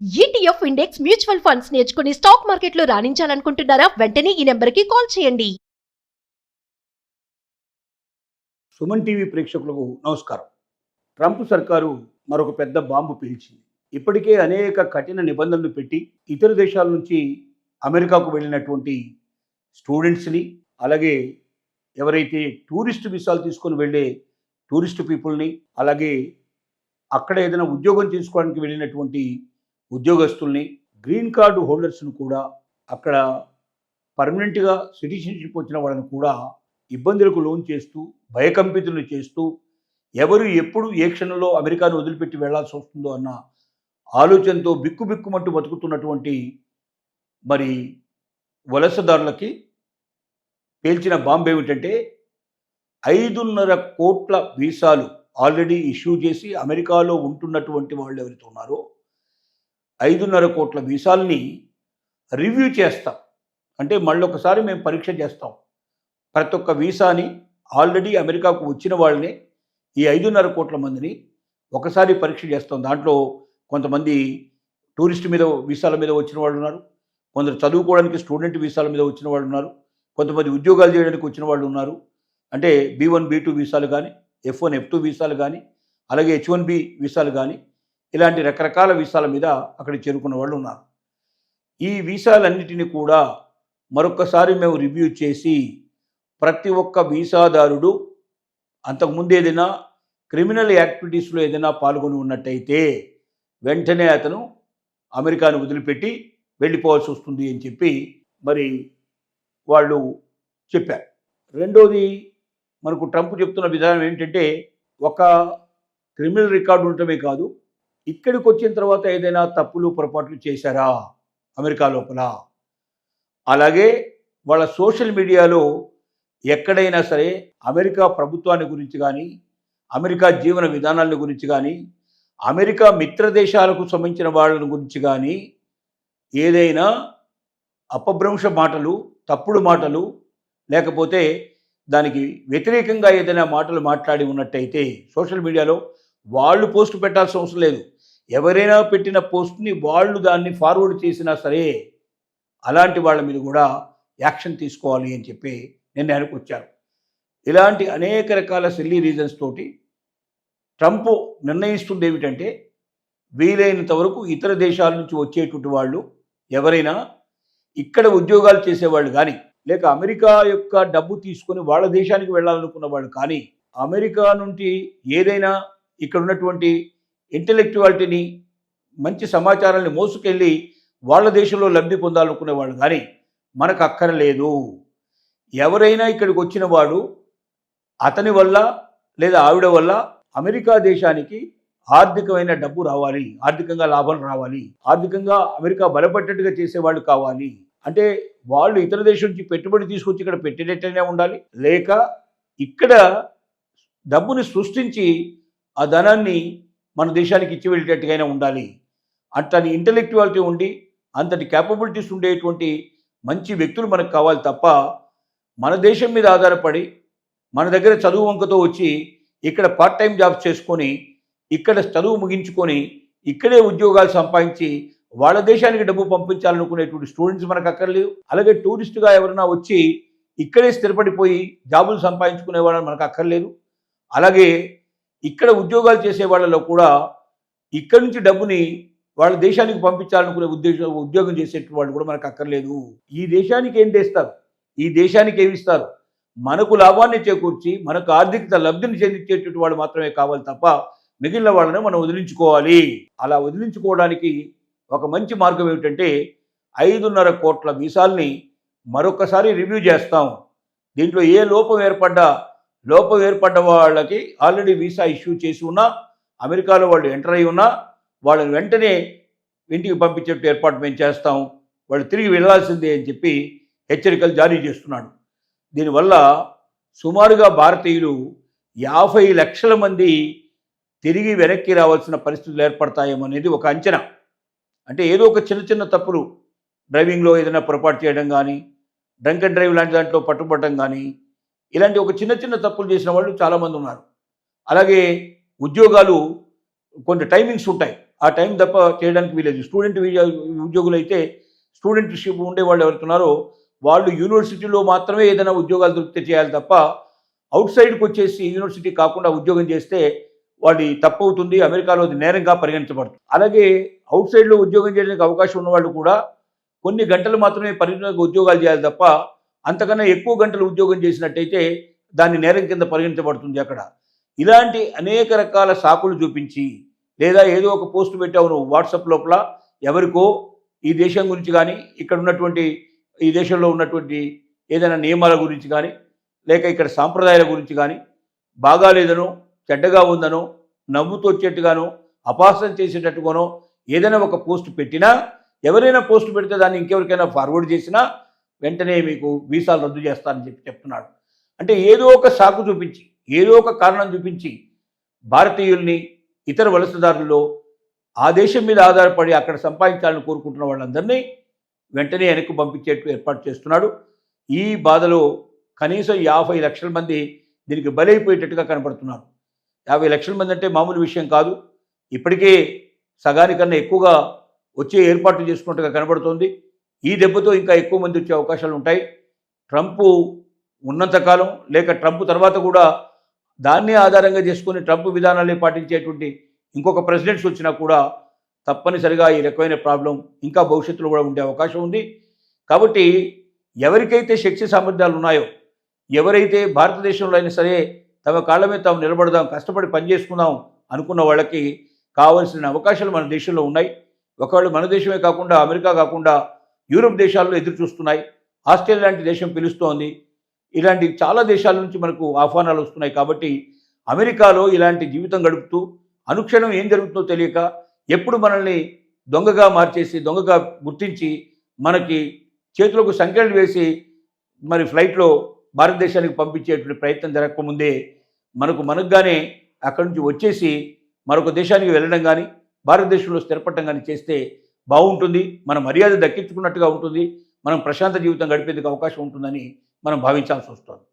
ETF index mutual funds నేర్చుకుని stock మార్కెట్లో రాణించాలనుకుంటున్నారా? వెంటనే ఈ నెంబర్కి కాల్ చేయండి. సుమన్ టీవీ ప్రేక్షకులకు నమస్కారం. ట్రంప్ సర్కారు మరొక పెద్ద బాంబు పేల్చింది. ఇప్పటికే అనేక కఠిన నిబంధనలు పెట్టి ఇతర దేశాల నుంచి అమెరికాకు వెళ్ళినటువంటి స్టూడెంట్స్ని, అలాగే ఎవరైతే టూరిస్ట్ వీసాలు తీసుకొని వెళ్ళే టూరిస్ట్ పీపుల్ని, అలాగే అక్కడ ఏదైనా ఉద్యోగం చేసుకోవడానికి వెళ్ళినటువంటి ఉద్యోగస్తుల్ని, గ్రీన్ కార్డు హోల్డర్స్ను కూడా, అక్కడ పర్మనెంట్గా సిటిజన్షిప్ వచ్చిన వాళ్ళని కూడా ఇబ్బందులకు లోన్ చేస్తూ, భయకంపితులను చేస్తూ, ఎవరు ఎప్పుడు ఏ క్షణంలో అమెరికాను వదిలిపెట్టి వెళ్లాల్సి వస్తుందో అన్న ఆలోచనతో బిక్కుబిక్కుమంటూ బతుకుతున్నటువంటి మరి వలసదారులకి పేల్చిన బాంబు ఏమిటంటే 5.5 కోట్ల వీసాలు ఆల్రెడీ ఇష్యూ చేసి అమెరికాలో ఉంటున్నటువంటి వాళ్ళు ఎవరైతే ఉన్నారో 5.5 కోట్ల వీసాలని రివ్యూ చేస్తాం. అంటే మళ్ళొకసారి మేము పరీక్ష చేస్తాం. ప్రతి ఒక్క వీసాని ఆల్రెడీ అమెరికాకు వచ్చిన వాళ్ళని, ఈ 5.5 కోట్ల మందిని ఒకసారి పరీక్ష చేస్తాం. దాంట్లో కొంతమంది టూరిస్ట్ మీద వీసాల మీద వచ్చిన వాళ్ళు ఉన్నారు, కొందరు చదువుకోవడానికి స్టూడెంట్ వీసాల మీద వచ్చిన వాళ్ళు ఉన్నారు, కొంతమంది ఉద్యోగాలు చేయడానికి వచ్చిన వాళ్ళు ఉన్నారు. అంటే B1 B2 వీసాలు కానీ, F1 F2 వీసాలు కానీ, అలాగే H1B వీసాలు కానీ, ఇలాంటి రకరకాల వీసాల మీద అక్కడికి చేరుకున్న వాళ్ళు ఉన్నారు. ఈ వీసాలన్నిటిని కూడా మరొకసారి మేము రివ్యూ చేసి, ప్రతి ఒక్క వీసాదారుడు అంతకుముందు ఏదైనా క్రిమినల్ యాక్టివిటీస్లో ఏదైనా పాల్గొని ఉన్నట్టయితే వెంటనే అతను అమెరికాను వదిలిపెట్టి వెళ్ళిపోవాల్సి వస్తుంది అని చెప్పి మరి వాళ్ళు చెప్పారు. రెండోది, మనకు ట్రంప్ చెప్తున్న విధానం ఏంటంటే, ఒక క్రిమినల్ రికార్డు ఉండటమే కాదు, ఇక్కడికి వచ్చిన తర్వాత ఏదైనా తప్పులు పొరపాట్లు చేశారా అమెరికా లోపల, అలాగే వాళ్ళ సోషల్ మీడియాలో ఎక్కడైనా సరే అమెరికా ప్రభుత్వాన్ని గురించి కానీ, అమెరికా జీవన విధానాల గురించి కానీ, అమెరికా మిత్ర దేశాలకు సంబంధించిన వాళ్ళ గురించి కానీ ఏదైనా అపభ్రంశ మాటలు, తప్పుడు మాటలు, లేకపోతే దానికి వ్యతిరేకంగా ఏదైనా మాటలు మాట్లాడి ఉన్నట్టయితే సోషల్ మీడియాలో వాళ్ళు పోస్ట్ పెట్టాల్సిన అవసరం లేదు. ఎవరైనా పెట్టిన పోస్ట్ని వాళ్ళు దాన్ని ఫార్వర్డ్ చేసినా సరే అలాంటి వాళ్ళ మీద కూడా యాక్షన్ తీసుకోవాలి అని చెప్పి నిర్ణయానికి వచ్చారు. ఇలాంటి అనేక రకాల సిల్లీ రీజన్స్ తోటి ట్రంప్ నిర్ణయిస్తుంది ఏమిటంటే, వీలైనంత వరకు ఇతర దేశాల నుంచి వచ్చేటువంటి వాళ్ళు ఎవరైనా ఇక్కడ ఉద్యోగాలు చేసేవాళ్ళు కానీ, లేక అమెరికా యొక్క డబ్బు తీసుకొని వాళ్ళ దేశానికి వెళ్ళాలనుకున్న వాళ్ళు కానీ, అమెరికా నుండి ఏదైనా ఇక్కడ ఉన్నటువంటి ఇంటెలెక్చువాలిటీని, మంచి సమాచారాన్ని మోసుకెళ్ళి వాళ్ళ దేశంలో లబ్ధి పొందాలనుకునే వాళ్ళు కానీ మనకు అక్కర్లేదు. ఎవరైనా ఇక్కడికి వచ్చిన వాడు అతని వల్ల లేదా ఆవిడ వల్ల అమెరికా దేశానికి ఆర్థికమైన డబ్బు రావాలి, ఆర్థికంగా లాభం రావాలి, ఆర్థికంగా అమెరికా బలపడ్డట్టుగా చేసేవాళ్ళు కావాలి. అంటే వాళ్ళు ఇతర దేశం నుంచి పెట్టుబడి తీసుకొచ్చి ఇక్కడ పెట్టేటట్టయినా ఉండాలి, లేక ఇక్కడ డబ్బుని సృష్టించి ఆ ధనాన్ని మన దేశానికి ఇచ్చి వెళ్ళేటట్టుగా ఉండాలి. అంతటి ఇంటెలెక్చువాలిటీ ఉండి, అంతటి క్యాపబిలిటీస్ ఉండేటువంటి మంచి వ్యక్తులు మనకు కావాలి తప్ప, మన దేశం మీద ఆధారపడి మన దగ్గర చదువు వంకతో వచ్చి ఇక్కడ పార్ట్ టైం జాబ్స్ చేసుకొని, ఇక్కడ చదువు ముగించుకొని, ఇక్కడే ఉద్యోగాలు సంపాదించి వాళ్ళ దేశానికి డబ్బు పంపించాలనుకునేటువంటి స్టూడెంట్స్ మనకు అక్కర్లేదు. అలాగే టూరిస్టుగా ఎవరైనా వచ్చి ఇక్కడే స్థిరపడిపోయి జాబులు సంపాదించుకునే వాళ్ళని మనకు అక్కర్లేదు. అలాగే ఇక్కడ ఉద్యోగాలు చేసే వాళ్ళలో కూడా ఇక్కడి నుంచి డబ్బుని వాళ్ళ దేశానికి పంపించాలనుకునే ఉద్యోగం చేసేటువంటి వాళ్ళు కూడా మనకు అక్కర్లేదు. ఈ దేశానికి ఏం తెస్తారు, ఈ దేశానికి ఏమి ఇస్తారు, మనకు లాభాన్ని చేకూర్చి మనకు ఆర్థిక లబ్ధిని చెందించేటువంటి వాళ్ళు మాత్రమే కావాలి తప్ప మిగిలిన వాళ్ళని మనం వదిలించుకోవాలి. అలా వదిలించుకోవడానికి ఒక మంచి మార్గం ఏమిటంటే, 5.5 కోట్ల వీసాల్ని మరొకసారి రివ్యూ చేస్తాం. దీంట్లో ఏ లోపం ఏర్పడ్డ వాళ్ళకి ఆల్రెడీ వీసా ఇష్యూ చేసి ఉన్నా, అమెరికాలో వాళ్ళు ఎంటర్ అయి ఉన్నా వాళ్ళని వెంటనే ఇంటికి పంపించేట్టు ఏర్పాటు మేము చేస్తాం, వాళ్ళు తిరిగి వెళ్లాల్సిందే అని చెప్పి హెచ్చరికలు జారీ చేస్తున్నాడు. దీనివల్ల సుమారుగా భారతీయులు 50 లక్షల మంది తిరిగి వెనక్కి రావాల్సిన పరిస్థితులు ఏర్పడతాయేమో అనేది ఒక అంచనా. అంటే ఏదో ఒక చిన్న చిన్న తప్పులు, డ్రైవింగ్లో ఏదైనా పొరపాటు చేయడం కానీ, డ్రంక్ అండ్ డ్రైవ్ లాంటి దాంట్లో పట్టుబట్టడం కానీ, ఇలాంటి ఒక చిన్న చిన్న తప్పులు చేసిన వాళ్ళు చాలామంది ఉన్నారు. అలాగే ఉద్యోగాలు కొన్ని టైమింగ్స్ ఉంటాయి, ఆ టైం తప్ప చేయడానికి వీలేదు. స్టూడెంట్ ఉద్యోగులు అయితే స్టూడెంట్షిప్ ఉండేవాళ్ళు ఎవరుతున్నారో వాళ్ళు యూనివర్సిటీలో మాత్రమే ఏదైనా ఉద్యోగాలు దొరికితే చేయాలి తప్ప అవుట్ సైడ్కి వచ్చేసి యూనివర్సిటీ కాకుండా ఉద్యోగం చేస్తే వాడి తప్పు అవుతుంది, అమెరికాలో అది నేరంగా పరిగణించబడుతుంది. అలాగే అవుట్ సైడ్లో ఉద్యోగం చేయడానికి అవకాశం ఉన్నవాళ్ళు కూడా కొన్ని గంటలు మాత్రమే పరిమితంగా ఉద్యోగాలు చేయాలి తప్ప అంతకన్నా ఎక్కువ గంటలు ఉద్యోగం చేసినట్టయితే దాన్ని నేరం కింద పరిగణించబడుతుంది అక్కడ. ఇలాంటి అనేక రకాల సాకులు చూపించి లేదా ఏదో ఒక పోస్ట్ పెట్టావు నువ్వు వాట్సాప్ లోపల ఎవరికో ఈ దేశం గురించి కానీ ఇక్కడ ఉన్నటువంటి ఈ దేశంలో ఉన్నటువంటి ఏదైనా నియమాల గురించి కానీ లేక ఇక్కడ సాంప్రదాయాల గురించి కానీ బాగాలేదనో చెడ్డగా ఉందనో నవ్వుతూ వచ్చేట్టుగానో అపహాస్యం చేసేటట్టుగానో ఏదైనా ఒక పోస్ట్ పెట్టినా ఎవరైనా పోస్ట్ పెడితే దాన్ని ఇంకెవరికైనా ఫార్వర్డ్ చేసినా వెంటనే మీకు వీసాలు రద్దు చేస్తానని చెప్తున్నాడు. అంటే ఏదో ఒక సాకు చూపించి ఏదో ఒక కారణం చూపించి భారతీయుల్ని ఇతర వలసదారుల్లో ఆ దేశం మీద ఆధారపడి అక్కడ సంపాదించాలని కోరుకుంటున్న వాళ్ళందరినీ వెంటనే వెనక్కి పంపించేట్టు ఏర్పాటు చేస్తున్నాడు. ఈ బాధలో కనీసం 50 లక్షల మంది దీనికి బలైపోయేటట్టుగా కనబడుతున్నారు. 50 లక్షల మంది అంటే మామూలు విషయం కాదు. ఇప్పటికే సగానికన్నా ఎక్కువగా వచ్చే ఏర్పాట్లు చేసుకున్నట్టుగా కనబడుతోంది. ఈ దెబ్బతో ఇంకా ఎక్కువ మంది వచ్చే అవకాశాలు ఉంటాయి. ట్రంప్ ఉన్నంతకాలం లేక ట్రంప్ తర్వాత కూడా దాన్ని ఆధారంగా చేసుకుని ట్రంప్ విధానాలే పాటించేటువంటి ఇంకొక ప్రెసిడెంట్స్ వచ్చినా కూడా తప్పనిసరిగా ఈ రకమైన ప్రాబ్లం ఇంకా భవిష్యత్తులో కూడా ఉండే అవకాశం ఉంది. కాబట్టి ఎవరికైతే శక్తి సామర్థ్యాలు ఉన్నాయో, ఎవరైతే భారతదేశంలో అయినా సరే తమ కాళ్ళ మీద తాము నిలబడదాం, కష్టపడి పనిచేసుకుందాం అనుకున్న వాళ్ళకి కావాల్సిన అవకాశాలు మన దేశంలో ఉన్నాయి. ఒకవేళ మన దేశమే కాకుండా అమెరికా కాకుండా యూరోప్ దేశాల్లో ఎదురు చూస్తున్నాయి. ఆస్ట్రేలియా లాంటి దేశం పిలుస్తోంది. ఇలాంటి చాలా దేశాల నుంచి మనకు ఆహ్వానాలు వస్తున్నాయి. కాబట్టి అమెరికాలో ఇలాంటి జీవితం గడుపుతూ అనుక్షణం ఏం జరుగుతుందో తెలియక ఎప్పుడు మనల్ని దొంగగా మార్చేసి దొంగగా గుర్తించి మనకి చేతులకు సంఖ్యలు వేసి మరి ఫ్లైట్లో భారతదేశానికి పంపించేటువంటి ప్రయత్నం జరగకముందే మనకుగానే అక్కడి నుంచి వచ్చేసి మరొక దేశానికి వెళ్ళడం కానీ భారతదేశంలో స్థిరపడటం కానీ చేస్తే బాగుంటుంది. మన మర్యాద దక్కించుకున్నట్టుగా ఉంటుంది. మనం ప్రశాంత జీవితం గడిపేందుకు అవకాశం ఉంటుందని మనం భావించాల్సి వస్తుంది.